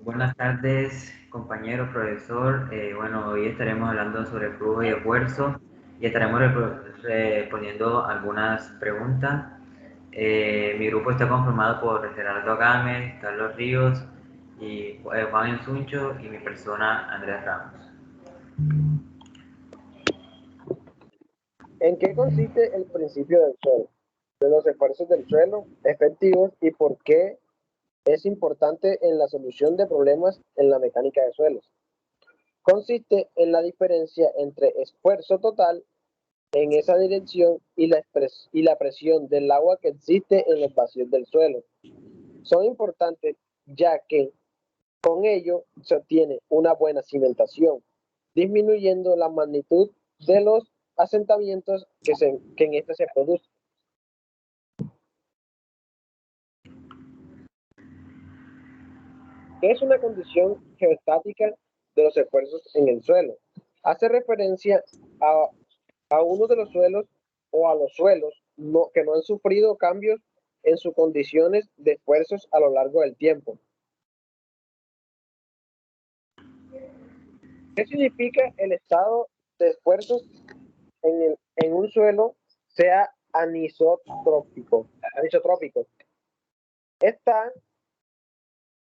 Buenas tardes, compañero, profesor. Bueno, hoy estaremos hablando sobre flujo y esfuerzo y estaremos respondiendo algunas preguntas. Mi grupo está conformado por Gerardo Gámez, Carlos Ríos y Juan Ensuncho y mi persona Andrés Ramos. ¿En qué consiste el principio del suelo, de los esfuerzos del suelo efectivos y por qué es importante en la solución de problemas en la mecánica de suelos? Consiste en la diferencia entre esfuerzo total en esa dirección y la presión del agua que existe en los vacíos del suelo. Son importantes ya que con ello se obtiene una buena cimentación, disminuyendo la magnitud de los asentamientos que en este se producen. ¿Qué es una condición geostática de los esfuerzos en el suelo? Hace referencia a, a uno de los suelos o a los suelos que no han sufrido cambios en sus condiciones de esfuerzos a lo largo del tiempo. ¿Qué significa el estado de esfuerzos en un suelo sea anisotrópico? Esta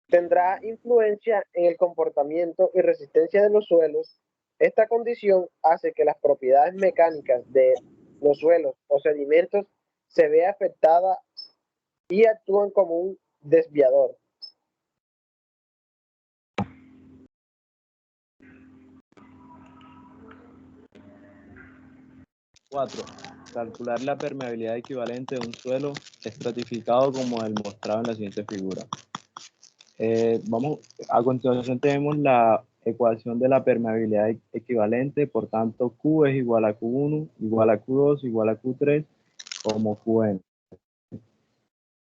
tendrá influencia en el comportamiento y resistencia de los suelos. Esta condición hace que las propiedades mecánicas de los suelos o sedimentos se vea afectada y actúan como un desviador. Cuatro. Calcular la permeabilidad equivalente de un suelo estratificado como el mostrado en la siguiente figura. A continuación tenemos la ecuación de la permeabilidad equivalente, por tanto Q es igual a Q1, igual a Q2, igual a Q3, como Qn.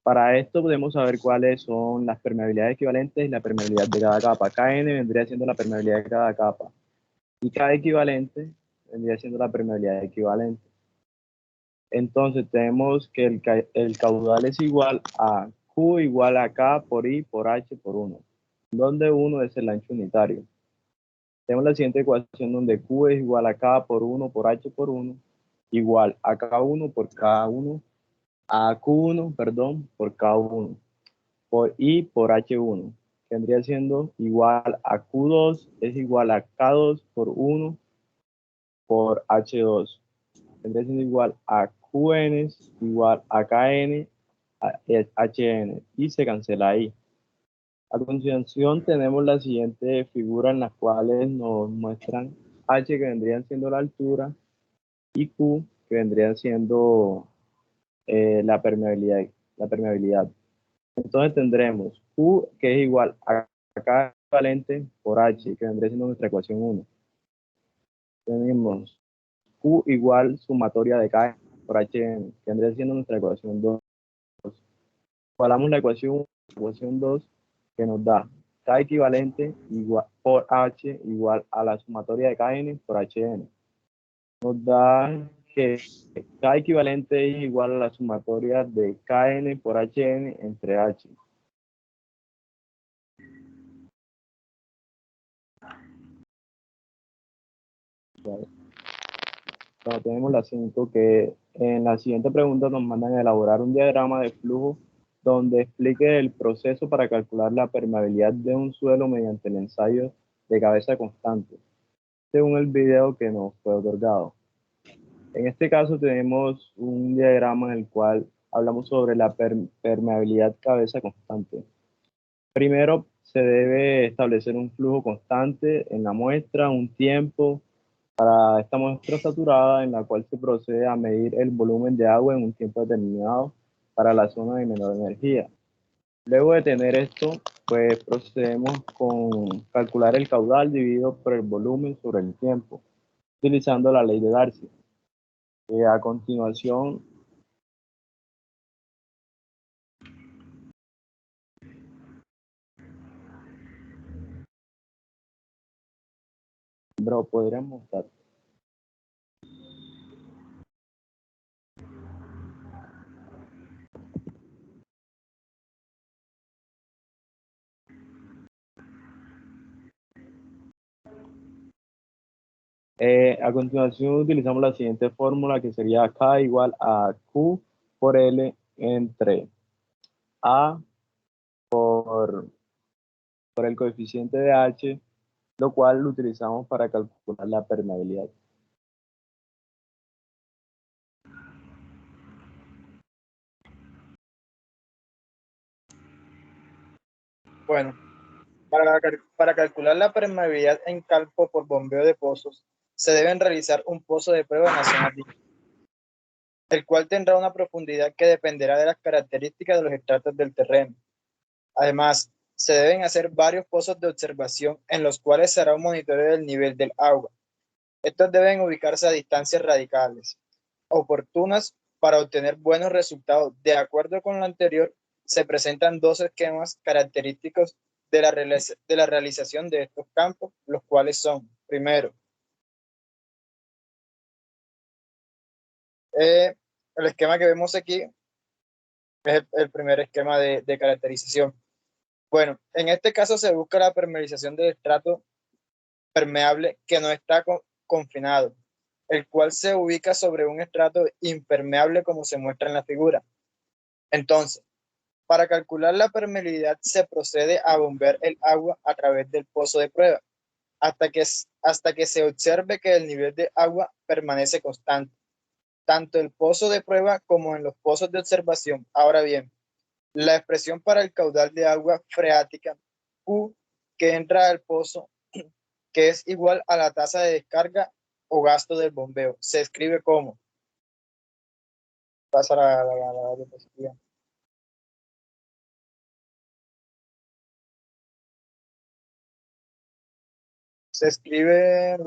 Para esto podemos saber cuáles son las permeabilidades equivalentes y la permeabilidad de cada capa. Kn vendría siendo la permeabilidad de cada capa y K equivalente vendría siendo la permeabilidad equivalente. Entonces tenemos que el caudal es igual a Q igual a K por I por H por 1, donde 1 es el ancho unitario. Tenemos la siguiente ecuación donde Q es igual a K por 1 por H por 1, igual a K1 por K1, a Q1, perdón, por K1, por I por H1, que vendría siendo igual a Q2 es igual a K2 por 1 por H2. Vendría siendo igual a Qn igual a Kn Hn y se cancela ahí. A continuación tenemos la siguiente figura en las cuales nos muestran H que vendrían siendo la altura y Q que vendrían siendo la permeabilidad. Entonces tendremos Q que es igual a K equivalente por H que vendría siendo nuestra ecuación 1. Tenemos Q igual sumatoria de K por Hn, que vendría siendo nuestra ecuación 2. Igualamos la ecuación 2, que nos da K equivalente igual, por H igual a la sumatoria de Kn por Hn. Nos da que K equivalente es igual a la sumatoria de Kn por Hn entre H. Bueno, tenemos la 5, que en la siguiente pregunta nos mandan a elaborar un diagrama de flujo donde explique el proceso para calcular la permeabilidad de un suelo mediante el ensayo de cabeza constante, según el video que nos fue otorgado. En este caso tenemos un diagrama en el cual hablamos sobre la permeabilidad cabeza constante. Primero se debe establecer un flujo constante en la muestra, un tiempo, para esta muestra saturada en la cual se procede a medir el volumen de agua en un tiempo determinado para la zona de menor energía. Luego de tener esto, pues procedemos con calcular el caudal dividido por el volumen sobre el tiempo, utilizando la ley de Darcy. A continuación, podríamos mostrar. A continuación utilizamos la siguiente fórmula que sería K igual a Q por L entre A por el coeficiente de H, lo cual lo utilizamos para calcular la permeabilidad. Bueno, para calcular la permeabilidad en campo por bombeo de pozos, se deben realizar un pozo de prueba en la zona D, el cual tendrá una profundidad que dependerá de las características de los estratos del terreno. Además, se deben hacer varios pozos de observación en los cuales se hará un monitoreo del nivel del agua. Estos deben ubicarse a distancias radicales, oportunas para obtener buenos resultados. De acuerdo con lo anterior, se presentan dos esquemas característicos de la realización de estos campos, los cuales son, primero, el esquema que vemos aquí es el primer esquema de caracterización. Bueno, en este caso se busca la permeabilización del estrato permeable que no está confinado, el cual se ubica sobre un estrato impermeable como se muestra en la figura. Entonces, para calcular la permeabilidad se procede a bombear el agua a través del pozo de prueba hasta que se observe que el nivel de agua permanece constante, tanto el pozo de prueba como en los pozos de observación. Ahora bien, la expresión para el caudal de agua freática Q que entra al pozo, que es igual a la tasa de descarga o gasto del bombeo, se escribe como, pasa la diapositiva. Se escribe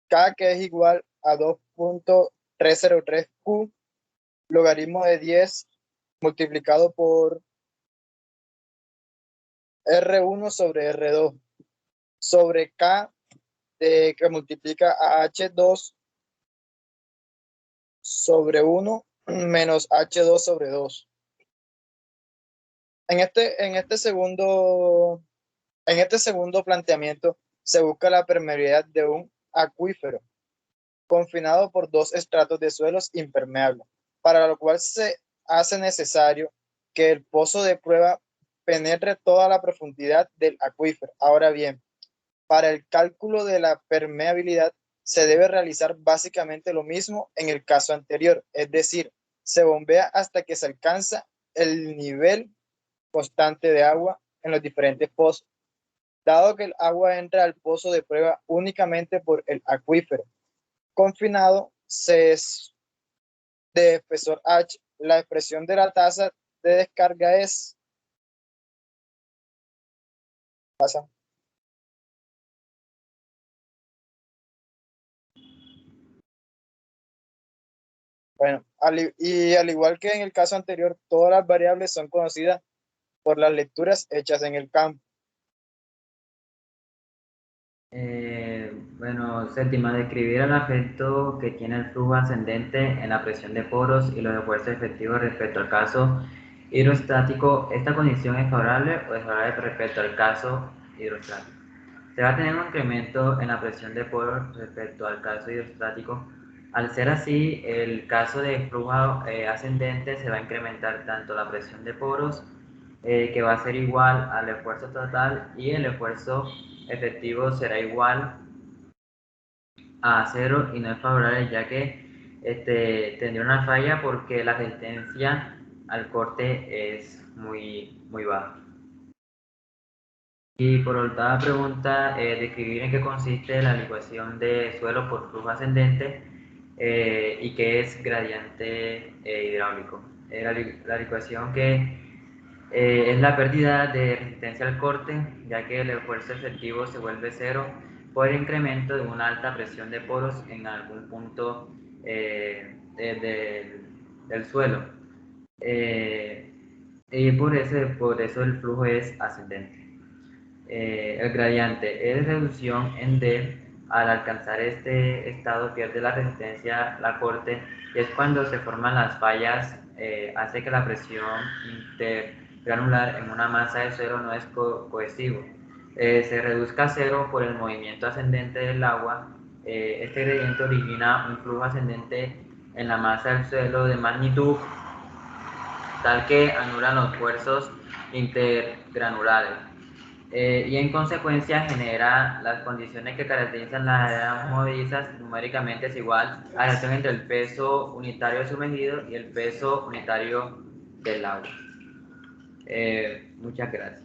K, que es igual a 2.303 Q, logaritmo de 10 multiplicado por R1 sobre R2, sobre K que multiplica a H2 sobre 1 menos H2 sobre 2. En este segundo planteamiento se busca la permeabilidad de un acuífero confinado por dos estratos de suelos impermeables, para lo cual se hace necesario que el pozo de prueba penetre toda la profundidad del acuífero. Ahora bien, para el cálculo de la permeabilidad se debe realizar básicamente lo mismo en el caso anterior, es decir, se bombea hasta que se alcanza el nivel constante de agua en los diferentes pozos. Dado que el agua entra al pozo de prueba únicamente por el acuífero confinado, de espesor H, la expresión de la tasa de descarga es, pasa. Bueno, al igual que en el caso anterior, todas las variables son conocidas por las lecturas hechas en el campo. Bueno, séptima, describir el efecto que tiene el flujo ascendente en la presión de poros y los esfuerzos efectivos respecto al caso hidrostático. ¿Esta condición es favorable o desfavorable respecto al caso hidrostático? Se va a tener un incremento en la presión de poros respecto al caso hidrostático. Al ser así, el caso de flujo ascendente se va a incrementar tanto la presión de poros, que va a ser igual al esfuerzo total, y el esfuerzo efectivo será igual a 0 y no es favorable, ya que tendría una falla porque la resistencia al corte es muy baja. Y por octava pregunta, describir en qué consiste la licuación de suelo por flujo ascendente y qué es gradiente hidráulico. La licuación que es la pérdida de resistencia al corte, ya que el esfuerzo efectivo se vuelve cero por el incremento de una alta presión de poros en algún punto del suelo. Y por eso el flujo es ascendente. El gradiente es reducción en D. Al alcanzar este estado pierde la resistencia la corte, y es cuando se forman las fallas. Hace que la presión intergranular en una masa de suelo no es cohesivo. se reduzca a cero por el movimiento ascendente del agua. Este gradiente origina un flujo ascendente en la masa del suelo de magnitud tal que anulan los esfuerzos intergranulares. Y en consecuencia genera las condiciones que caracterizan las arenas movedizas. Numéricamente es igual a la relación entre el peso unitario sumergido y el peso unitario del agua. Muchas gracias.